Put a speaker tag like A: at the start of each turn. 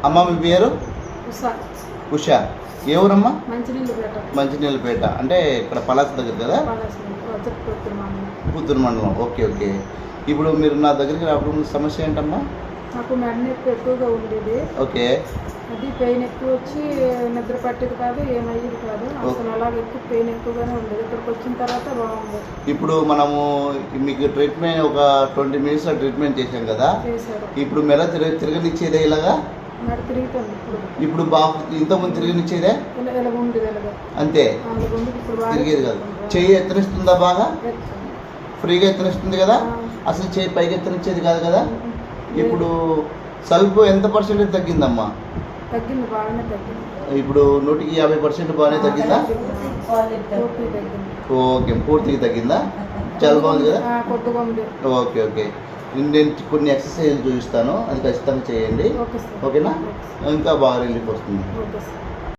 A: అమ్మ మీ పేరు? ఉషా. ఏ ఊరమ్మా? మంచినీళ్ళపేట. అంటే ఇక్కడ పలాస దగ్గర కదా? పుత్తూరు మండలం. Okay okay. ఇప్పుడు మీరు నా దగ్గరికి రావడం సమస్య ఏంటమ్మా?
B: నాకు మెడ నొప్పి ఎక్కువగా ఉండేది.
A: ఓకే.
B: అది పెయిన్ ఎక్కువ వచ్చి నిద్ర పట్టేది కాదు, ఏమయ్యేది కాదు. అసలు అలాగే ఎక్కువ పెయిన్ ఎక్కువగానే ఉండేది. ఇక్కడికి వచ్చిన తర్వాత బాగుంది.
A: ఇప్పుడు మనము మీకు ట్రీట్మెంట్ ఒక 20 మినిట్స్లో ట్రీట్మెంట్ చేశాం కదా? ఇప్పుడు మెడ తిరగనిచ్చేదే ఇలాగా?
B: మెడ తిరుగుతుంది
A: ఇప్పుడు బాగా ఇంతకుముందు తిరగనిచ్చేదే? అంతే తిరిగేది కాదు. చెయ్యి ఎత్తనిస్తుందా? బాగా ఫ్రీగా ఎత్తనిస్తుంది కదా? అసలు చెయ్యి పైకి ఎత్తనిచ్చేది కాదు కదా? ఇప్పుడు సల్పు ఎంత పర్సెంటేజ్ తగ్గిందమ్మా?
B: తగ్గింది, బాగానే తగ్గింది.
A: ఇప్పుడు 150% బాగానే తగ్గిందా? ఓకే, పూర్తిగా తగ్గిందా? చాలా బాగుంది కదా? Okay okay. నేను కొన్ని ఎక్సర్సైజ్లు చూపిస్తాను, అది ఖచ్చితంగా చేయండి. ఓకేనా? ఇంకా బాగా రిలీఫ్ వస్తుంది.